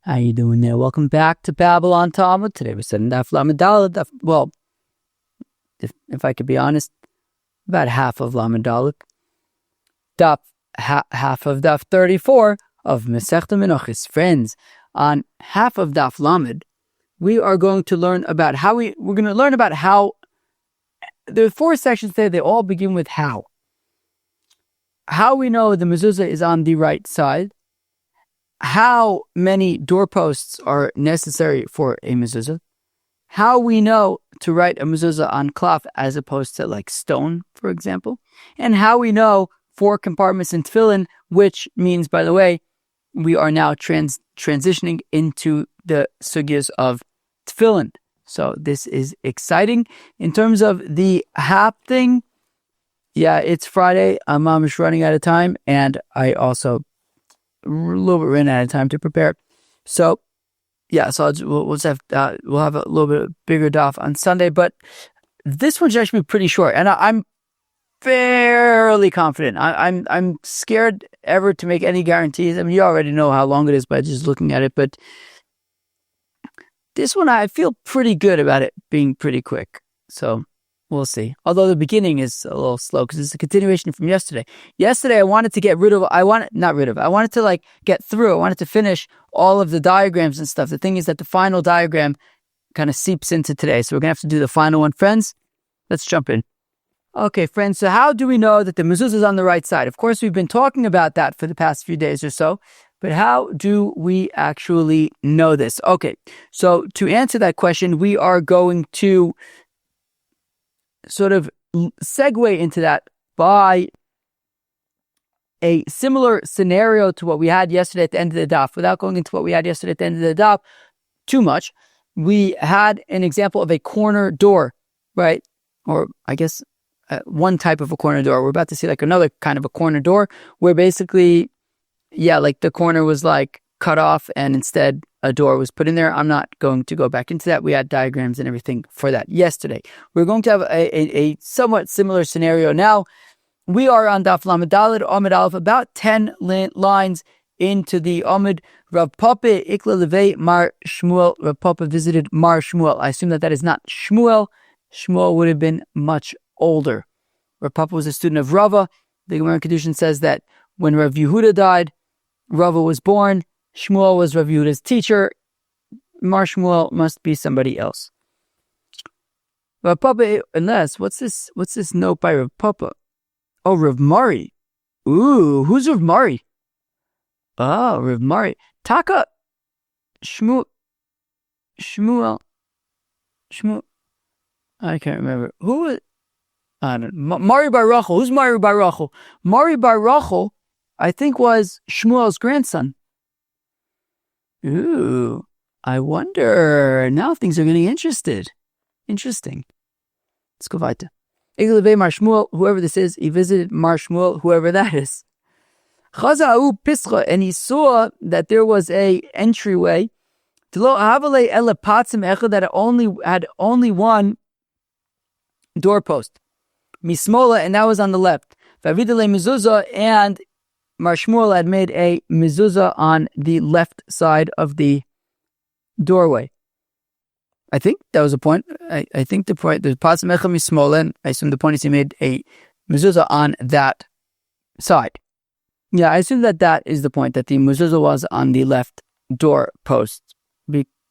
How you doing there? Welcome back to Babble on Talmud. Today we're studying Daf Lamed Daled. Well, if I could be honest, about half of Lamed Daled. Half of Daf 34 of Masechta Menachos. Friends, on half of Daf Lamed, we are going to learn about how we're going to learn about how there are 4 sections there. They all begin with how. How we know the mezuzah is on the right side. How many doorposts are necessary for a mezuzah? How we know to write a mezuzah on klaf as opposed to like stone, for example. And how we know 4 compartments in tefillin, which means, by the way, we are now transitioning into the sugyas of tefillin. So this is exciting. In terms of the hap thing, yeah, it's Friday. I'm just running out of time, and I also a little bit ran out of time to prepare. So, yeah, so we'll have a little bit bigger daf on Sunday, but this one should actually be pretty short, and I'm fairly confident. I'm scared ever to make any guarantees. I mean, you already know how long it is by just looking at it, but this one I feel pretty good about it being pretty quick. So we'll see. Although the beginning is a little slow because it's a continuation from yesterday. Yesterday, I wanted to get I wanted to get through. I wanted to finish all of the diagrams and stuff. The thing is that the final diagram kind of seeps into today. So we're going to have to do the final one. Friends, let's jump in. Okay, friends. So how do we know that the mezuzah is on the right side? Of course, we've been talking about that for the past few days or so. But how do we actually know this? Okay, so to answer that question, we are going to sort of segue into that by a similar scenario to what we had yesterday at the end of the daf. Without going into what we had yesterday at the end of the daf too much, we had an example of a corner door, right? Or I guess one type of a corner door. We're about to see like another kind of a corner door where basically, yeah, like the corner was like cut off and instead a door was put in there. I'm not going to go back into that. We had diagrams and everything for that yesterday. We're going to have a somewhat similar scenario now. We are on Daf Lamed Daled Amud Aleph, about 10 lines into the Amud. Rav Papa Ikla Levei Mar Shmuel. Rav Papa visited Mar Shmuel. I assume that is not Shmuel. Shmuel would have been much older. Rav Papa was a student of Rava. The Gemara Kedushin says that when Rav Yehuda died, Rava was born. Shmuel was Rav Yehuda's teacher. Mar Shmuel must be somebody else. Rav Papa, unless, what's this note by Rav Papa? Oh, Rav Mari. Ooh, who's Rav Mari? Oh, Rav Mari. Taka. Shmuel. I can't remember. Who was, I don't know. Mari Bar Rachel. Who's Mari Bar Rachel? Mari Bar Rachel, I think, was Shmuel's grandson. Ooh, I wonder. Now things are getting interesting. Let's go weiter. Iglevei Mar Shmuel, whoever this is, he visited Mar Shmuel, whoever that is. Chaza'u Pischa, and he saw that there was a entryway. That had only one doorpost. Mismola, and that was on the left. Vavidale Mezuzah, and Mar Shmuel had made a mezuzah on the left side of the doorway. I think that was the point. I think the point, the Patzim Echam Mismola, and I assume the point is he made a mezuzah on that side. Yeah, I assume that is the point, that the mezuzah was on the left doorpost,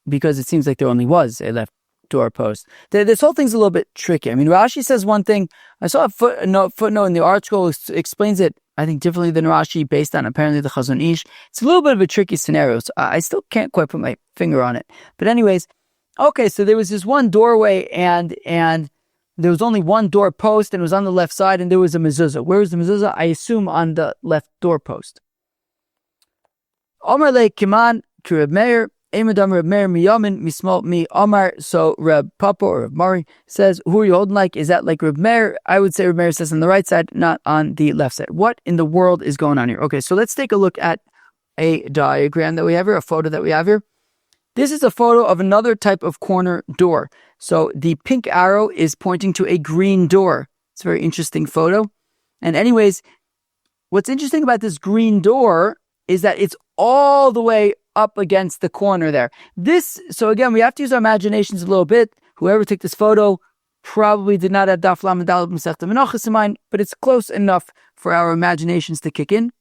because it seems like there only was a left doorpost. This whole thing's a little bit tricky. I mean, Rashi says one thing. I saw a footnote in the article explains it, I think, differently than Rashi, based on apparently the Chazon Ish. It's a little bit of a tricky scenario, so I still can't quite put my finger on it. But anyways, okay, so there was this one doorway, and there was only one doorpost, and it was on the left side, and there was a mezuzah. Where was the mezuzah? I assume on the left doorpost. Omar le Kiman to Reb Meir. Emadam Reb Meir miyamin mismal mi Omar. So Reb Papa or Reb Mari says, who are you holding like? Is that like Reb Meir? I would say Reb Meir says on the right side, not on the left side. What in the world is going on here? Okay, so let's take a look at a diagram that we have here, a photo that we have here. This is a photo of another type of corner door. So the pink arrow is pointing to a green door. It's a very interesting photo. And anyways, what's interesting about this green door is that it's all the way up against the corner there. So again, we have to use our imaginations a little bit. Whoever took this photo probably did not have Daf Lamed Daled Masechta Menachos in mind, but it's close enough for our imaginations to kick in.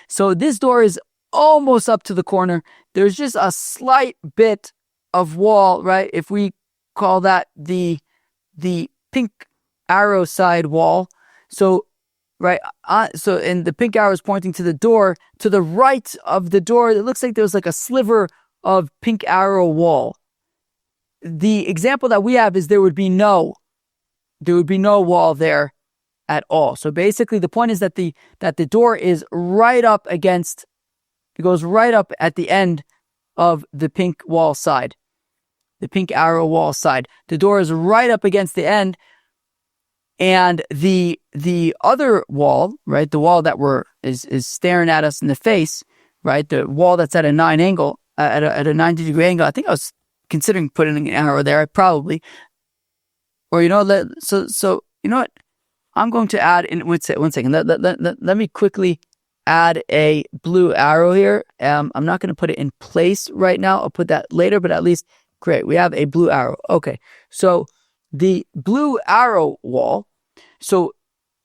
So this door is almost up to the corner. There's just a slight bit of wall, right? If we call that the pink arrow side wall. So, right, and the pink arrow is pointing to the door. To the right of the door, it looks like there's like a sliver of pink arrow wall. The example that we have is there would be no wall there at all. So basically, the point is that the door is right up against. It goes right up at the end of the pink wall side, the pink arrow wall side. The door is right up against the end, and the other wall, right, the wall that is staring at us in the face, right, the wall that's at a 90 angle, at a 90-degree angle. I think I was considering putting an arrow there, probably. Or so you know what? I'm going to add in one second. Let me quickly add a blue arrow here. I'm not going to put it in place right now. I'll put that later, but at least great. We have a blue arrow. Okay. So the blue arrow wall, so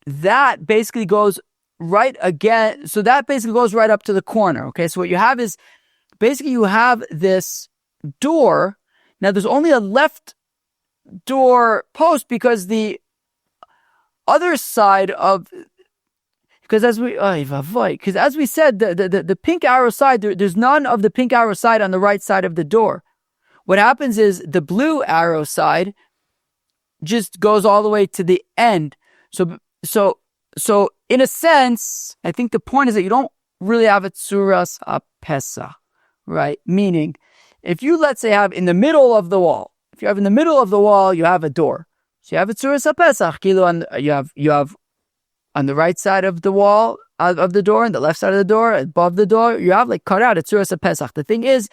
that basically goes right again. So that basically goes right up to the corner. Okay. So what you have is basically you have this door. Now there's only a left door post because the other side of, because as we said, the pink arrow side, there's none of the pink arrow side on the right side of the door. What happens is the blue arrow side just goes all the way to the end. So in a sense, I think the point is that you don't really have a tzuras apesa, right? Meaning, if you, let's say, have in the middle of the wall, you have a door. So you have a tzuras apesach, you have on the right side of the wall of the door and the left side of the door, above the door, you have like cut out a tzuras apesach. The thing is,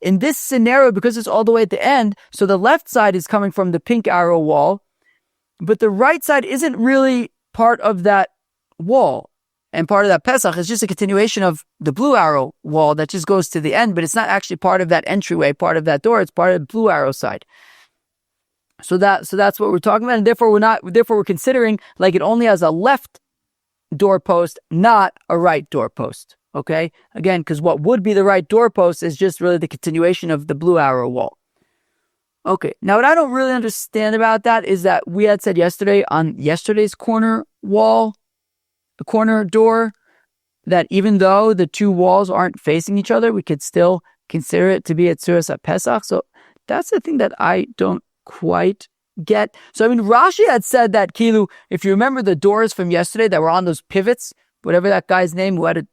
in this scenario, because it's all the way at the end, so the left side is coming from the pink arrow wall, but the right side isn't really part of that wall. And part of that Pesach is just a continuation of the blue arrow wall that just goes to the end, but it's not actually part of that entryway, part of that door. It's part of the blue arrow side. So that's what we're talking about, and therefore we're considering like it only has a left doorpost, not a right doorpost. Okay, again, because what would be the right doorpost is just really the continuation of the blue arrow wall. Okay, now what I don't really understand about that is that we had said yesterday on yesterday's corner wall, the corner door, that even though the two walls aren't facing each other, we could still consider it to be a tzuras pesach. So that's the thing that I don't quite get. So I mean, Rashi had said that Kilu, if you remember the doors from yesterday that were on those pivots, whatever that guy's name who had a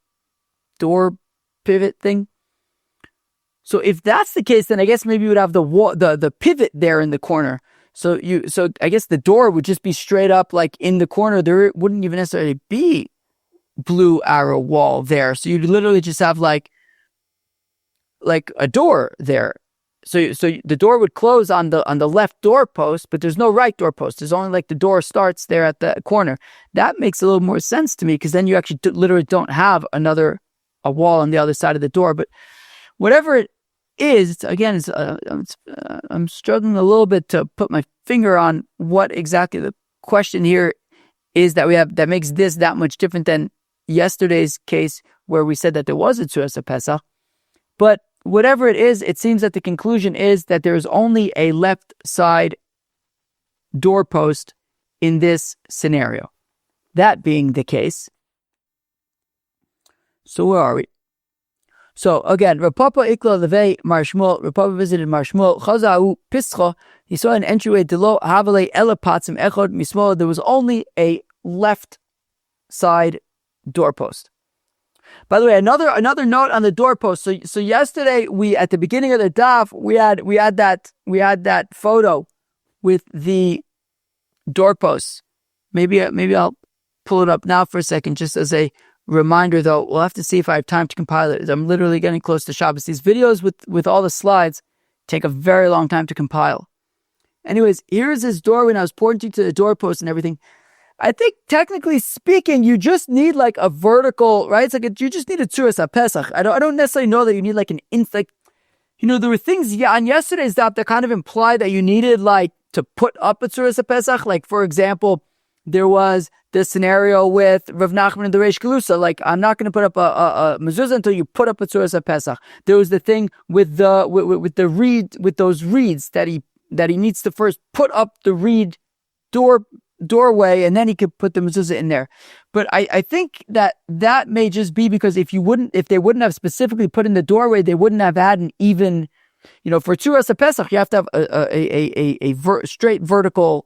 door pivot thing. So if that's the case, then I guess maybe you would have the pivot there in the corner. So I guess the door would just be straight up like in the corner. There wouldn't even necessarily be blue arrow wall there. So you'd literally just have like a door there. So the door would close on the left doorpost, but there's no right doorpost. There's only like the door starts there at the corner. That makes a little more sense to me because then you actually literally don't have a wall on the other side of the door. But whatever it is, again, I'm struggling a little bit to put my finger on what exactly the question here is that we have that makes this that much different than yesterday's case where we said that there was a tzuras pesach. But whatever it is, it seems that the conclusion is that there is only a left side doorpost in this scenario. That being the case, so where are we? So again, Rav Papa Ikla Levei Mar Shmuel. Rav Papa visited Mar Shmuel. Chazau Pischa. He saw an entryway. Delo Havale Elapatzim Echod Mismo. There was only a left side doorpost. By the way, another note on the doorpost. So yesterday we at the beginning of the daf we had that photo with the doorposts. Maybe I'll pull it up now for a second just as a reminder, though. We'll have to see if I have time to compile it. I'm literally getting close to Shabbos. These videos with all the slides take a very long time to compile. Anyways, here's his door when I was pointing to the doorpost and everything. I think technically speaking, you just need like a vertical, right? It's like you just need a tzuras HaPesach. I don't necessarily know that you need like an there were things on yesterday's daf that kind of implied that you needed like to put up a tzuras HaPesach. Like for example, there was this scenario with Rav Nachman and the Reish Galusa. Like, I'm not going to put up a mezuzah until you put up a tzuras HaPesach. There was the thing with those reeds that he needs to first put up the reed doorway, and then he could put the mezuzah in there. But I think that may just be because if they wouldn't have specifically put in the doorway, they wouldn't have had an even, for tzuras HaPesach, you have to have a straight vertical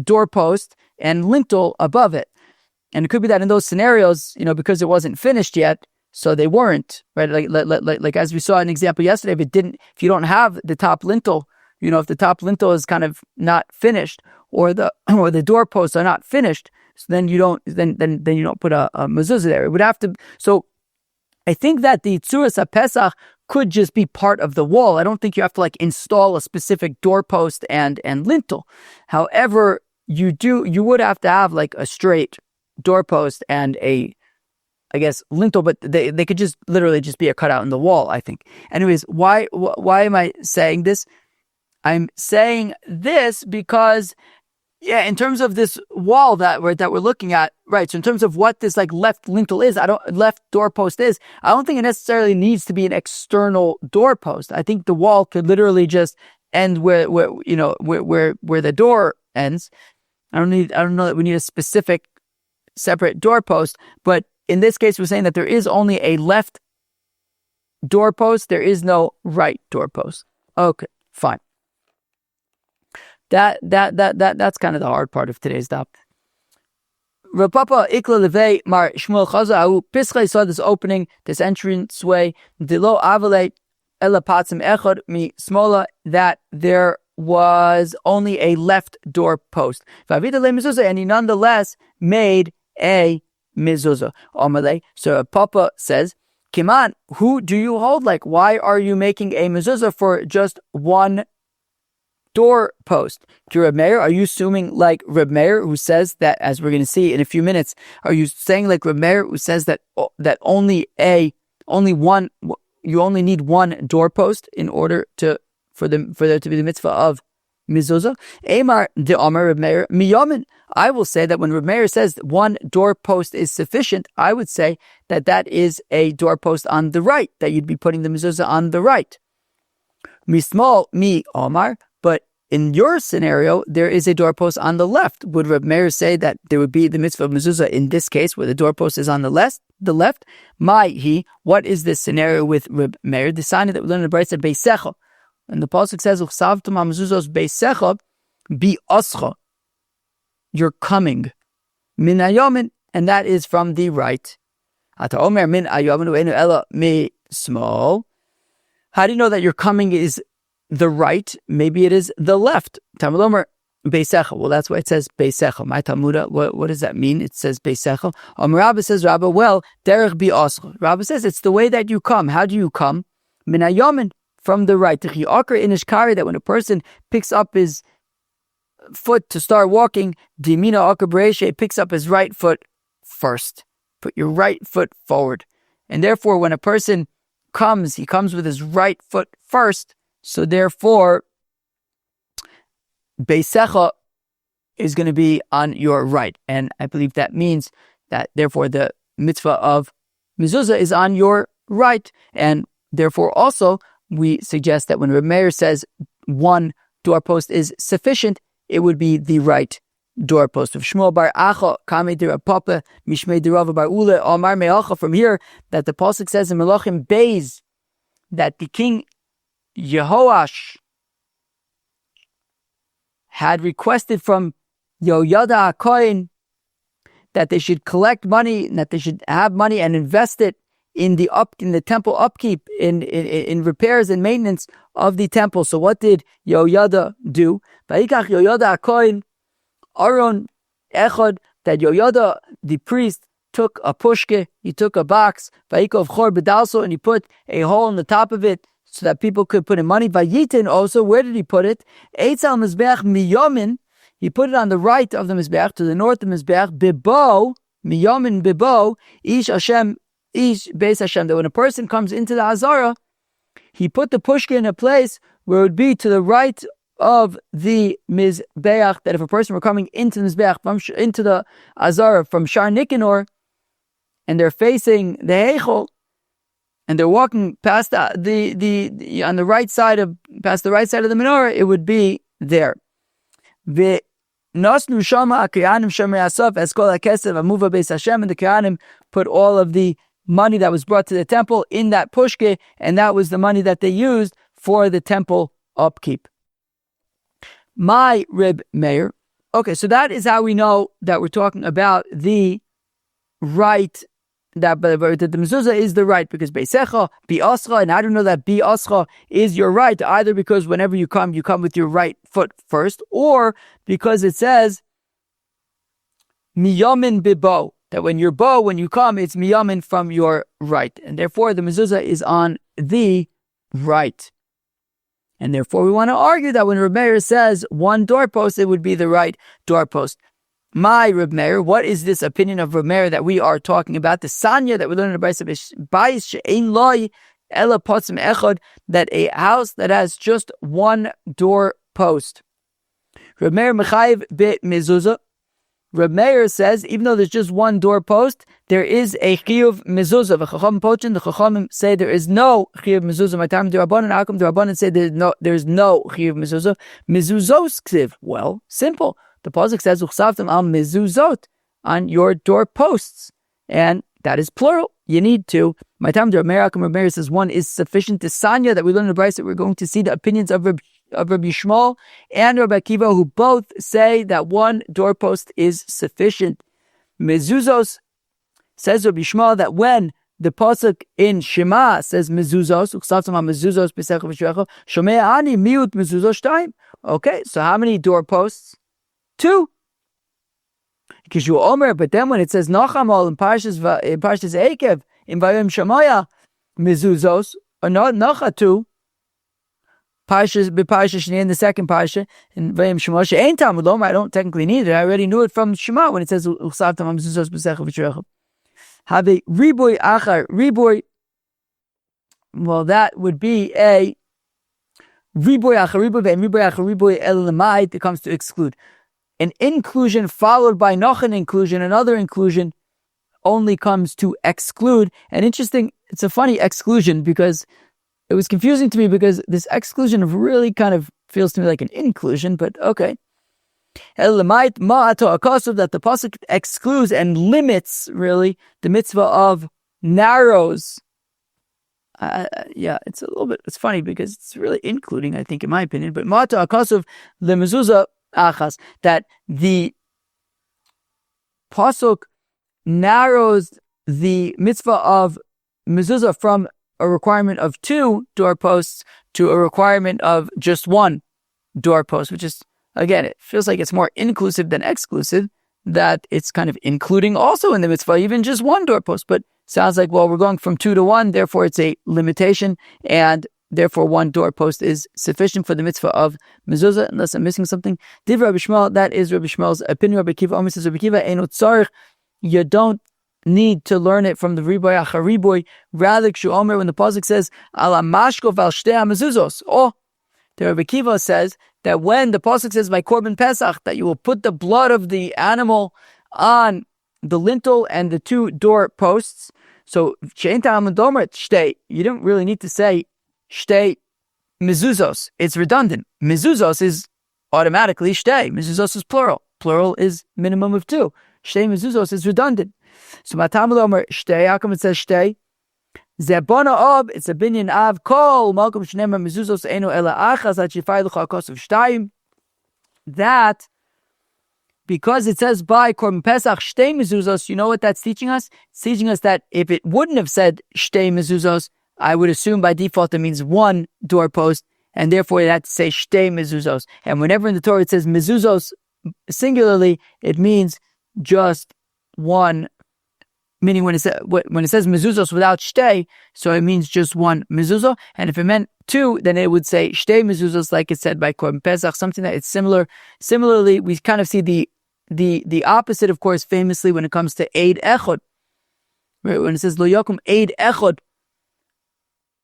doorpost and lintel above it. And it could be that in those scenarios, because it wasn't finished yet, so they weren't, right? Like as we saw an example yesterday, if you don't have the top lintel, if the top lintel is kind of not finished, or the doorposts are not finished, so then you don't put a mezuzah there. It would have to. So I think that the tzuras HaPesach could just be part of the wall. I don't think you have to like install a specific doorpost and lintel. However, you would have to have like a straight doorpost and lintel, but they could just literally just be a cutout in the wall, I think. Anyways, why am I saying this? I'm saying this because, in terms of this wall that we're looking at, right? So in terms of what this like left lintel is, left doorpost is, I don't think it necessarily needs to be an external doorpost. I think the wall could literally just end where the door ends. I don't know that we need a specific separate doorpost, but in this case, we're saying that there is only a left doorpost. There is no right doorpost. Okay, fine. That's kind of the hard part of today's daf. Rav Papa Ikla Levei Mar Shmuel Chaza Pischai saw this opening, this entranceway. Dilo Avale Ela Patzim Echad Mi Smola, that there was only a left door post. Vavida Le Mezuzah, and he nonetheless made a mezuzah. Omale. So Papa says, Kiman, who do you hold? Like, why are you making a mezuzah for just one doorpost? To Reb Meir, are you assuming like Reb Meir, who says that, as we're going to see in a few minutes, are you saying like Reb Meir, who says that you only need one doorpost in order for there to be the mitzvah of mezuzah? Amar de Amar Reb Meir miyamin. I will say that when Reb Meir says one doorpost is sufficient, I would say that is a doorpost on the right, that you'd be putting the mezuzah on the right. Mismol mi Amar. But in your scenario, there is a doorpost on the left. Would Reb Meir say that there would be the mitzvah of mezuzah in this case, where the doorpost is on the left? What is this scenario with Reb Meir? The sign that we learned in the Brayta Beisecha, and the pasuk says, "Uchsavtum hamezuzos beisecha bi oscha." You're coming min hayomin, and that is from the right. Ata omer min hayomin u'enu ela mi small. How do you know that your coming is the right? Maybe it is the left. Talmud omer beisecha. Well, that's why it says beisecha. My Talmuda, what does that mean? It says beisecha. Rabba says, Rabba, well, derech bi oscha. Rabba says it's the way that you come. How do you come? Min hayomin, from the right. That when a person picks up his foot to start walking, dimina akar picks up his right foot first. Put your right foot forward. And therefore, when a person comes, he comes with his right foot first. So therefore, beisecha is going to be on your right. And I believe that means that therefore the mitzvah of mezuzah is on your right. And therefore also, we suggest that when Reb Meir says one doorpost is sufficient, it would be the right doorpost. Of Shmuel bar Acha, Kamei de Rav Papa, Mishmei de Rav bar Ule, Omar Me'acha, from here, that the pasuk says in Melachim Beis, that the king Yehoash had requested from Yoyada HaKohen that they should collect money, and that they should have money and invest it in the temple upkeep, in repairs and maintenance of the temple. So what did Yoyada do? Vayikach Yoyada HaKohen Aron Echad, that Yoyada, the priest, took a pushke, he took a box, Vayikov Chor Bedalso, and he put a hole in the top of it so that people could put in money. Vayitin also, where did he put it? Eitz al Mizbeach Miyomin, he put it on the right of the Mizbeach, to the north of the Mizbeach, Bibo, Miyamin Bibo, Ish Hashem, Ish Beis Hashem, that when a person comes into the Azara, he put the pushka in a place where it would be to the right of the Mizbeach, that if a person were coming into the Mizbeach, into the Azara from Shar Nikanor, and they're facing the Heichel, and they're walking past the on the right side of past the right side of the menorah, it would be there. The Nasnu Shama Akayanim Shemei Asaf Eskol HaKesev Amuva Beis Hashem, and the Kayanim put all of the money that was brought to the temple in that pushke, and that was the money that they used for the temple upkeep. My Reb Meir. Okay, so that is how we know that we're talking about the right, that the mezuzah is the right, because Beisecha, Bi'ascha, and I don't know that Bi'ascha is your right, either because whenever you come with your right foot first, or because it says Miyamin Bibo, that when you come, it's Miyamin from your right, and therefore the mezuzah is on the right. And therefore we want to argue that when Reb Meir says one doorpost, it would be the right doorpost. My Reb Meir, what is this opinion of Reb Meir that we are talking about? The Sanya that we learn in the Bayis she'ein loi ela potzim echad, that a house that has just one doorpost. Reb Meir mechayiv bit mezuzah. Reb Meir says, even though there's just one doorpost, there is a chiyuv mezuzah. The Chachamim say there is no chiyuv mezuzah. My time d'Rabbanan, how come d'Rabbanan say there's no chiyuv mezuzah? Mezuzos ksiv. Well, simple. The pasuk says uchsavtem al mezuzot, on your doorposts, and that is plural. You need to. My time d'Rabbanan, Reb Meir says one is sufficient. The Sanya that we learn in the Brayso, that we're going to see the opinions of Rabbi Yishmael and Rabbi Akiva, who both say that one doorpost is sufficient. Mezuzos, says Rabbi Yishmael, that when the pasuk in Shema says mezuzos, uksavtam mezuzos b'secha v'shrecha, shomei ani miut mezuzos shtayim. Okay, so how many doorposts? 2. Because you omer, but then when it says nachamol in Parshas Eikev in Vayom Shemaya mezuzos, or not nacha 2. Parshas Sheni in the second parsha in Vayim Shema she'ein Talmud Lomar. I don't technically need it. I already knew it from Shema when it says Uchsavtam HaMezuzos B'Secha V'Shrecha. Have a riboy achar riboy. Well, that would be a riboy achar riboy, and riboy achar riboy el lemait. It comes to exclude. An inclusion followed by noch an inclusion, another inclusion, only comes to exclude. And interesting, it's a funny exclusion, because it was confusing to me, because this exclusion really kind of feels to me like an inclusion, but okay. That the pasuk excludes and limits, really, the mitzvah of narrows. It's a little bit, it's funny, because it's really including, I think, in my opinion, but ma'ata akasov le mezuzah achas, that the pasuk narrows the mitzvah of mezuzah from a requirement of 2 doorposts to a requirement of just 1 doorpost, which is, again, it feels like it's more inclusive than exclusive, that it's kind of including also in the mitzvah, even just 1 doorpost. But sounds like, well, we're going from 2 to 1, therefore it's a limitation, and therefore 1 doorpost is sufficient for the mitzvah of mezuzah, unless I'm missing something. Div Rabbi Yishmael, that is Rabbi Yishmael's opinion. Rabbi Akiva Omer says, Rabbi Akiva, eino tzarich, you don't need to learn it from the riboy achar riboy. Rather, kshu omer, when the pasuk says ala mashkov al shtei mezuzos, the Rabbi Akiva says that when the pasuk says by korban pesach, that you will put the blood of the animal on the lintel and the 2 doorposts. So she'ein ta'amud omer shtei, you don't really need to say shtei mezuzos. It's redundant. Mezuzos is automatically shtei. Mezuzos is plural. Plural is minimum of 2. Shtei mezuzos is redundant. So Matam Omer Shtei, how come it says Shtei? Zebona Ob, it's a binyan av kol malkum shnema mezuzos eno ela achas at shifai lucha kosov shtayim. That, because it says by korban pesach Shtei mezuzos, you know what that's teaching us? It's teaching us that if it wouldn't have said Shtei mezuzos, I would assume by default it means 1 doorpost, and therefore it had to say Shtei mezuzos. And whenever in the Torah it says mezuzos singularly, it means just 1 meaning when it says mezuzos without shtei, so it means just one mezuzah. And if it meant two, then it would say shtei mezuzos, like it said by Korban Pesach, something that it's similar. Similarly, we kind of see the opposite, of course, famously when it comes to Eid Echad. Right? When it says lo yakum Eid Echad,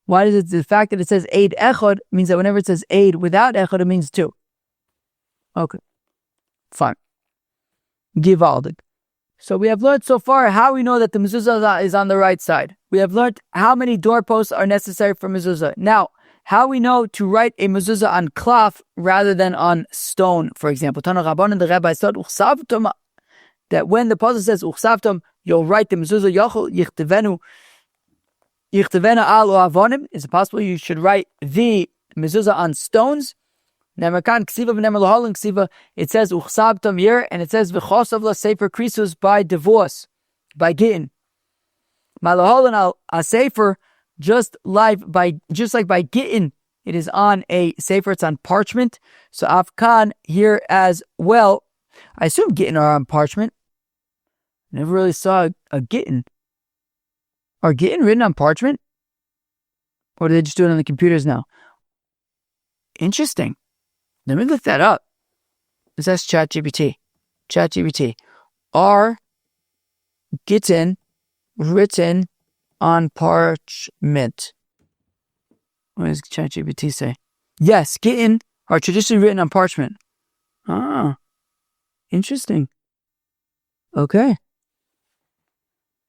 why does it? The fact that it says Eid Echad means that whenever it says Eid without Echad, it means two. Okay, fine. Givaldig. So we have learned so far how we know that the mezuzah is on the right side. We have learned how many doorposts are necessary for mezuzah. Now, how we know to write a mezuzah on klaf rather than on stone, for example. Tana Rabbanan, the rabbi said, that when the pasuk says uchsavtum, you'll write the mezuzah yachol yichtevena al avonim. Is it possible you should write the mezuzah on stones? Nemerkan ksiva v'nemer lahalin ksiva. It says uchsabtam here, and it says v'chosav la sefer krisus by divorce, by gittin. Malahalin al sefer, just like by gittin, it is on a sefer. It's on parchment. So afkan here as well. I assume gittin are on parchment. Never really saw a gittin. Are gittin written on parchment, or do they just do it on the computers now? Interesting. Let me look that up. Let's ask ChatGPT. ChatGPT. Are gittin written on parchment? What does ChatGPT say? Yes, gittin are traditionally written on parchment. Ah, interesting. Okay.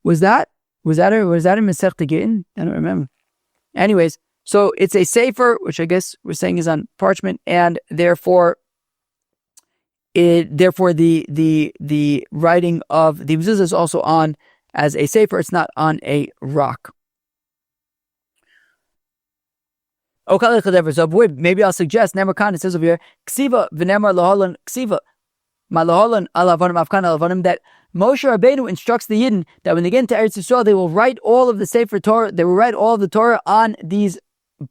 Was that a Masechta Gittin? I don't remember. Anyways. So it's a sefer, which I guess we're saying is on parchment, and therefore the writing of the mezuzah is also on as a sefer. It's not on a rock. Okay, so maybe I'll suggest Nemer it says over here, ksiva v'nemer lahalan ksiva, ma lahalan alavanim afkan alavanim, that Moshe Rabbeinu instructs the Yidden that when they get into Eretz Yisrael, they will write all of the sefer Torah. They will write all of the Torah on these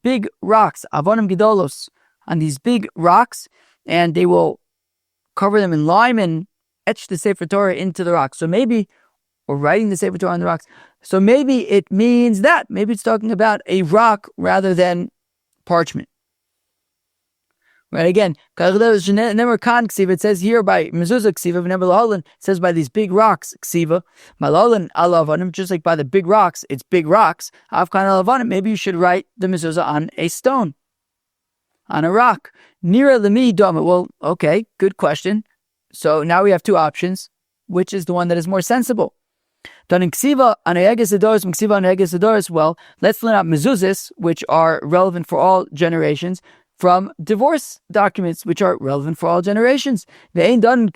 big rocks, avonim gedolos, on these big rocks, and they will cover them in lime and etch the Sefer Torah into the rocks. So maybe, or writing the Sefer Torah on the rocks. So maybe it means that. Maybe it's talking about a rock rather than parchment. Right, again, it says here by Mezuzah ksiva, it says by these big rocks, ksiva, malalan alavanim, just like by the big rocks, it's big rocks, afkan alavanim, maybe you should write the mezuzah on a stone, on a rock. Nira lemi dama. Well, okay, good question. So now we have two options. Which is the one that is more sensible? Well, let's learn out mezuzahs, which are relevant for all generations, from divorce documents, which are relevant for all generations. We don't learn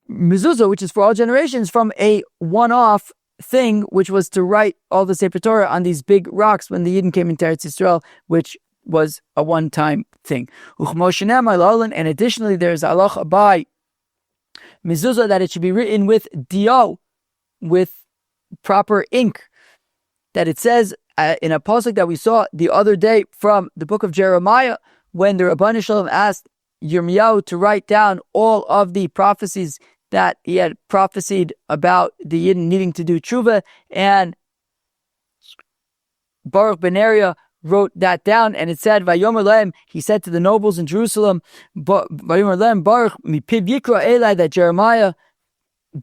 mezuzah, which is for all generations, from a one-off thing, which was to write all the Sefer Torah on these big rocks when the Yidden came into Eretz Yisrael, which was a one-time thing. And additionally, there's halacha by mezuzah that it should be written with dio, with proper ink, that it says in a pasuk that we saw the other day from the book of Jeremiah, when the Rabban Shalom asked Yirmiyahu to write down all of the prophecies that he had prophesied about the Yidden needing to do tshuva, and Baruch ben Neriah wrote that down, and it said, Vayomer Lehem, he said to the nobles in Jerusalem, Vayomer Lehem Baruch mipiv yikra elai, that Jeremiah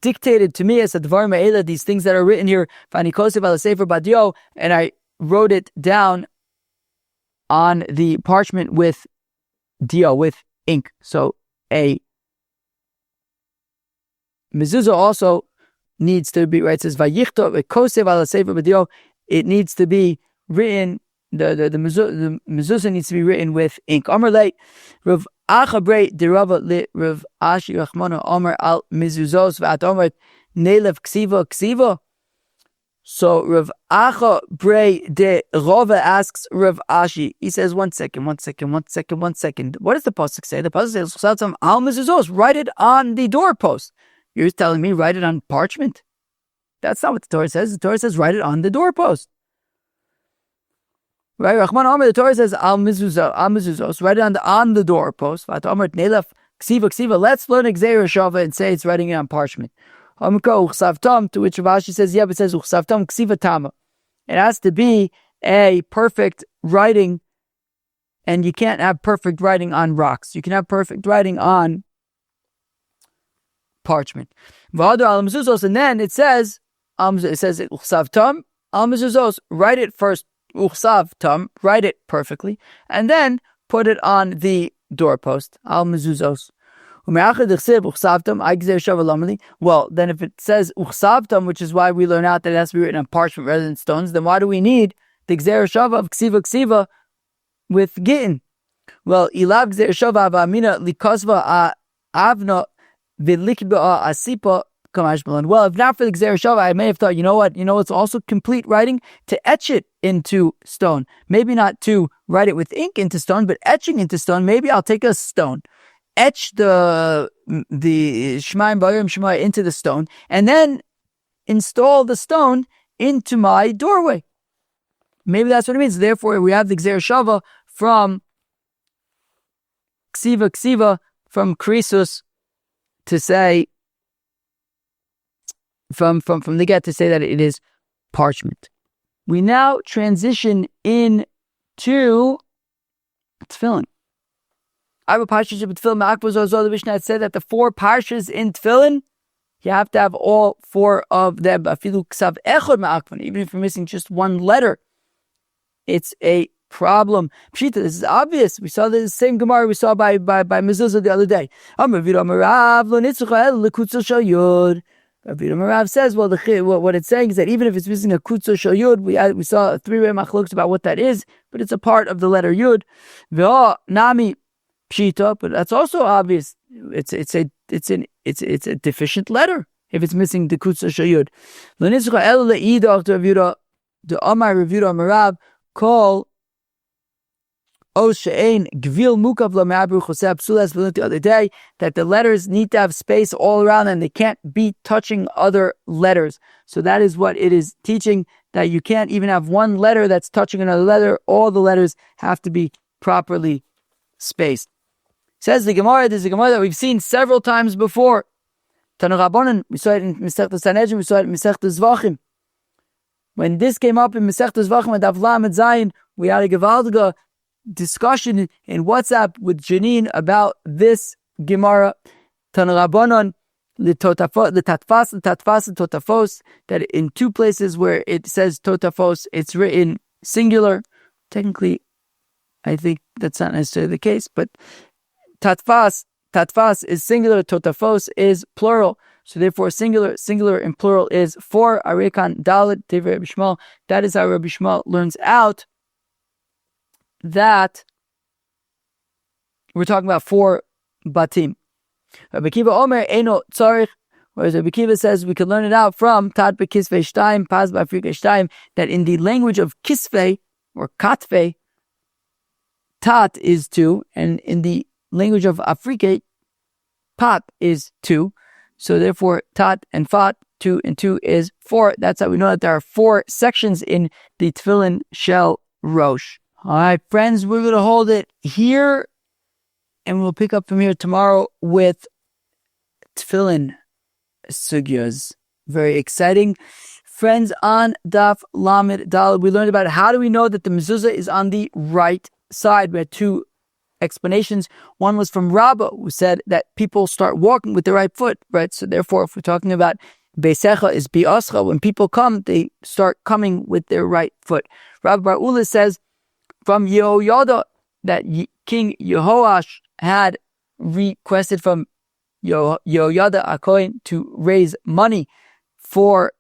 dictated to me as a dvarim ha'ela, these things that are written here, and I wrote it down on the parchment with dio, with ink. So a mezuzah also needs to be, right, it says vayichto v'kosev ala sefer b'dio, it needs to be written, the mezuzah needs to be written with ink. Amar lei Rav Achabrei derava li Rav Ashi Rachmana Amar al mezuzos v'at Amar nelev ksiva ksiva. So Rav Achabrei de Rava asks Rav Ashi, he says, one second. What does the pasuk say? The pasuk says al mezuzos, write it on the doorpost. You're telling me write it on parchment? That's not what the Torah says. The Torah says write it on the doorpost. Right, Rahman Amar, the Torah says al mezuzos, write it on the doorpost. Vat Amar nelev ksiva. Let's learn Gzeira Shava and say it's writing it on parchment. To which Rashi says, yeah, but it says Uchsavtam ksiva tama. It has to be a perfect writing, and you can't have perfect writing on rocks. You can have perfect writing on parchment. And then it says Uchsavtam al mezuzos. Write it first, Uchsavtam, write it perfectly, and then put it on the doorpost, al mezuzos. Well, then if it says uchsavtam, which is why we learn out that it has to be written on parchment rather than stones, then why do we need the gzeira shava of ksiva with gittin? Well, ilav gzeira shava avamina likosva avna v'likba asipa kamashmalan. Well, if not for the gzeira shava, I may have thought, you know what? It's also complete writing to etch it into stone. Maybe not to write it with ink into stone, but etching into stone. Maybe I'll take a stone, etch the Shemaim Bayim Shema into the stone, and then install the stone into my doorway. Maybe that's what it means. Therefore, we have the Gzeira Shava from Ksiva, from Krisus, to say, from the get to say that it is parchment. We now transition into tefillin. I have a parsha with tefillin. The Mishnah said that the 4 parshas in tefillin, you have to have all 4 of them. Even if you're missing just one letter, it's a problem. Pshita, this is obvious. We saw the same Gemara we saw by Mezuzah the other day. Marav says, well, what it's saying is that even if it's missing a kutzo shel yud, we saw a 3-way machlokes about what that is, but it's a part of the letter yud. Nami pshita, but that's also obvious. It's a deficient letter if it's missing the kutzo shel yud. The Amar Revuda Marav call the other day that the letters need to have space all around and they can't be touching other letters. So that is what it is teaching, that you can't even have one letter that's touching another letter. All the letters have to be properly spaced. Says the Gemara, there's a Gemara that we've seen several times before. Tanu Rabbanan, we saw it in Masechtas Sanhedrin, we saw it in Masechtas Zvachim. When this came up in Masechtas Zvachim and Daf Lamed Zayin, we had a gewaltige discussion in WhatsApp with Janine about this Gemara. Tanu Rabbanan, the totafos, that in 2 places where it says totafos, it's written singular. Technically, I think that's not necessarily the case, but tatfas is singular, totafos is plural. So therefore, singular and plural is 4. Arekan Dalet Divrei Rabbi Shmuel. That is how Rabbi Shmuel learns out that we're talking about 4 batim. Rabbi Kiva Omer Eino Tzarich, whereas Rabbi Kiva says we can learn it out from Tat Bekisvei Shtaim, Paz B'Afrika Shtaim, that in the language of Kisvei or Katvei, Tat is 2, and in the language of Afrika, Pat is 2. So therefore, Tat and Fat, 2 and 2 is 4. That's how we know that there are 4 sections in the Tefillin Shel Rosh. All right, friends, we're going to hold it here, and we'll pick up from here tomorrow with Tefillin Sugyas. Very exciting. Friends, on Daf Lamed Daled, we learned about how do we know that the Mezuzah is on the right side. We had 2 explanations. One was from Rabbah, who said that people start walking with the right foot, right? So therefore, if we're talking about Beisecha is Bi'ascha, when people come, they start coming with their right foot. Rabbi Bar Ula says from Yehoyada that King Yehoash had requested from Yehoyada HaKohen to raise money for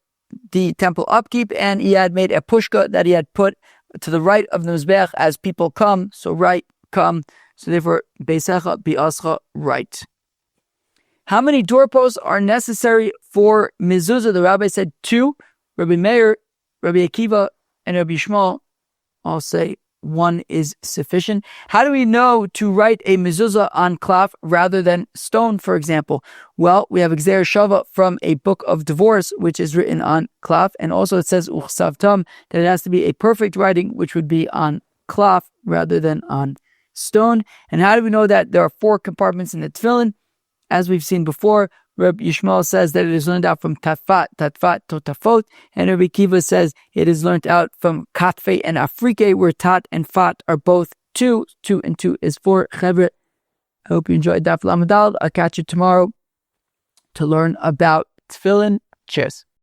the temple upkeep, and he had made a pushka that he had put to the right of the Mizbeach as people come, so right, come, so therefore, Beisecha, Bi'ascha, right. How many doorposts are necessary for Mezuzah? The rabbi said 2. Rabbi Meir, Rabbi Akiva, and Rabbi Shmuel all say 1 is sufficient. How do we know to write a Mezuzah on klaf rather than stone, for example? Well, we have Gzeira Shava from a book of divorce, which is written on klaf, and also it says Uchsavtam, that it has to be a perfect writing, which would be on klaf rather than on stone. And how do we know that there are 4 compartments in the tefillin? As we've seen before, Rabbi Yishmael says that it is learned out from tafat, totafot, and Rabbi Kiva says it is learned out from katfe and afrike, where tat and fat are both 2. 2 and 2 is 4. Chevre, I hope you enjoyed Daf Lamed Daled. I'll catch you tomorrow to learn about tefillin. Cheers.